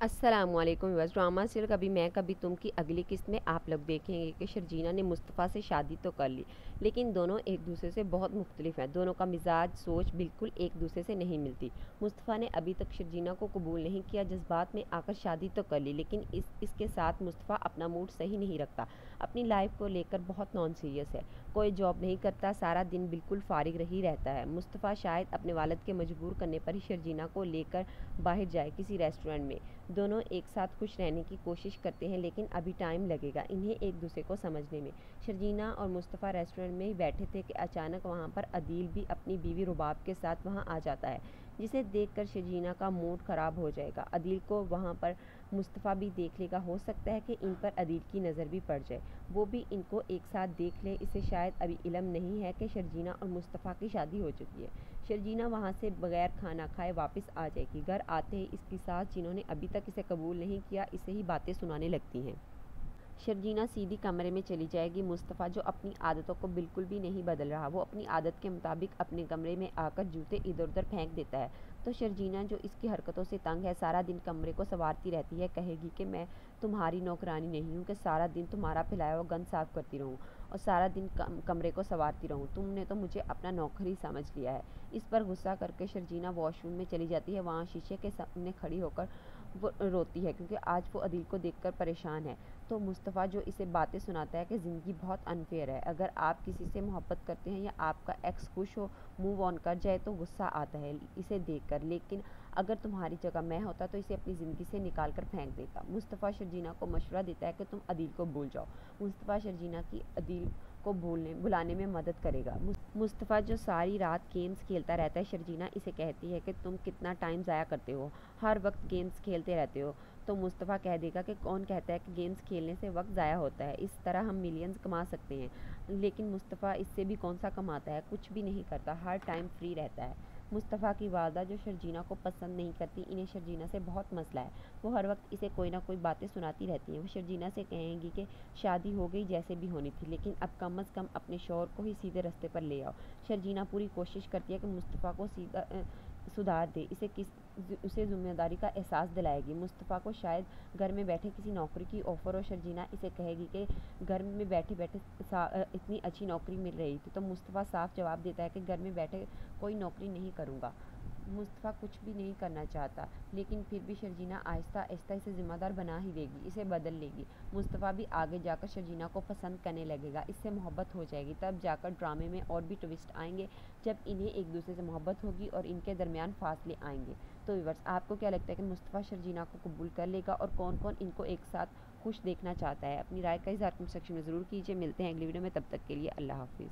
अस्सलामुअलैकुम viewers. Drama serial कभी मैं कभी तुम की अगली किस्त में आप लोग देखेंगे कि शर्जीना ने मुस्तफ़ा से शादी तो कर ली, लेकिन दोनों एक दूसरे से बहुत मुख्तलिफ हैं। दोनों का मिजाज सोच बिल्कुल एक दूसरे से नहीं मिलती। मुस्तफ़ा ने अभी तक शर्जीना को कबूल नहीं किया, जज्बात में आकर शादी तो कर ली, लेकिन इसके साथ मुस्तफ़ा अपना मूड सही नहीं रखता। अपनी लाइफ को लेकर बहुत नॉन सीरियस है। कोई जॉब नहीं करता, सारा दिन बिल्कुल फारिग रही रहता है। मुस्तफ़ा शायद अपने वालिद के मजबूर करने पर ही शर्जीना को लेकर बाहर जाए किसी रेस्टोरेंट में। दोनों एक साथ खुश रहने की कोशिश करते हैं, लेकिन अभी टाइम लगेगा इन्हें एक दूसरे को समझने में। शर्जीना और मुस्तफ़ा रेस्टोरेंट में ही बैठे थे कि अचानक वहाँ पर अदील भी अपनी बीवी रुबाब के साथ वहाँ आ जाता है, जिसे देखकर शर्जीना का मूड ख़राब हो जाएगा। अदील को वहाँ पर मुस्तफ़ा भी देख लेगा, हो सकता है कि इन पर अदील की नज़र भी पड़ जाए, वो भी इनको एक साथ देख ले। इसे शायद अभी इल्म नहीं है कि शर्जीना और मुस्तफ़ा की शादी हो चुकी है। शर्जीना वहाँ से बगैर खाना खाए वापस आ जाएगी। घर आते ही इसकी सास, जिन्होंने अभी तक इसे कबूल नहीं किया, इसे ही बातें सुनाने लगती हैं। शर्जीना सीधी कमरे में चली जाएगी। मुस्तफ़ा, जो अपनी आदतों को बिल्कुल भी नहीं बदल रहा, वो अपनी आदत के मुताबिक अपने कमरे में आकर जूते इधर उधर फेंक देता है। तो शर्जीना, जो इसकी हरकतों से तंग है, सारा दिन कमरे को संवारती रहती है। कहेगी कि मैं तुम्हारी नौकरानी नहीं हूँ कि सारा दिन तुम्हारा फैलाया हुआ गंद साफ करती रहूँ और सारा दिन कमरे को संवारती रहूँ। तुमने तो मुझे अपना नौकर ही समझ लिया है। इस पर गुस्सा करके शर्जीना वॉशरूम में चली जाती है। वहाँ शीशे के सामने खड़ी होकर वो रोती है, क्योंकि आज वो अदील को देखकर परेशान है। तो मुस्तफ़ा, जो इसे बातें सुनाता है कि ज़िंदगी बहुत अनफेयर है, अगर आप किसी से मोहब्बत करते हैं या आपका एक्स खुश हो, मूव ऑन कर जाए तो गुस्सा आता है इसे देखकर, लेकिन अगर तुम्हारी जगह मैं होता तो इसे अपनी ज़िंदगी से निकाल कर फेंक देता। मुस्तफ़ा शर्जीना को मशवरा देता है कि तुम अदील को भूल जाओ। मुस्तफ़ा शर्जीना की अदील को बुलाने में मदद करेगा। मुस्तफ़ा, जो सारी रात गेम्स खेलता रहता है, शर्जीना इसे कहती है कि तुम कितना टाइम ज़ाया करते हो, हर वक्त गेम्स खेलते रहते हो। तो मुस्तफ़ा कह देगा कि कौन कहता है कि गेम्स खेलने से वक्त ज़ाया होता है, इस तरह हम मिलियंस कमा सकते हैं। लेकिन मुस्तफ़ा इससे भी कौन सा कमाता है, कुछ भी नहीं करता, हर टाइम फ्री रहता है। मुस्तफ़ा की वालदा, जो शर्जीना को पसंद नहीं करती, इन्हें शर्जीना से बहुत मसला है। वो हर वक्त इसे कोई ना कोई बातें सुनाती रहती हैं। वो शर्जीना से कहेंगी कि शादी हो गई जैसे भी होनी थी, लेकिन अब कम अज़ कम अपने शौहर को ही सीधे रास्ते पर ले आओ। शर्जीना पूरी कोशिश करती है कि मुस्तफ़ा को सीधा सुधार दे, उसे ज़िम्मेदारी का एहसास दिलाएगी। मुस्तफ़ा को शायद घर में बैठे किसी नौकरी की ऑफ़र हो। शर्जीना इसे कहेगी कि घर में बैठे बैठे इतनी अच्छी नौकरी मिल रही थी। तो मुस्तफ़ा साफ जवाब देता है कि घर में बैठे कोई नौकरी नहीं करूँगा। मुस्तफ़ा कुछ भी नहीं करना चाहता, लेकिन फिर भी शर्जीना आहिस्ता आहिस्ता इसे ज़िम्मेदार बना ही देगी, इसे बदल लेगी। मुस्तफ़ा भी आगे जाकर शर्जीना को पसंद करने लगेगा, इससे मोहब्बत हो जाएगी। तब जाकर ड्रामे में और भी ट्विस्ट आएंगे, जब इन्हें एक दूसरे से मोहब्बत होगी और इनके दरमियान फासले आएंगे। तो व्यूअर्स, आपको क्या लगता है कि मुस्तफ़ा शर्जीना को कबूल कर लेगा और कौन कौन इनको एक साथ खुश देखना चाहता है? अपनी राय का इज़हार कमेंट सेक्शन में ज़रूर कीजिए। मिलते हैं अगली वीडियो में, तब तक के लिए अल्लाह हाफिज़।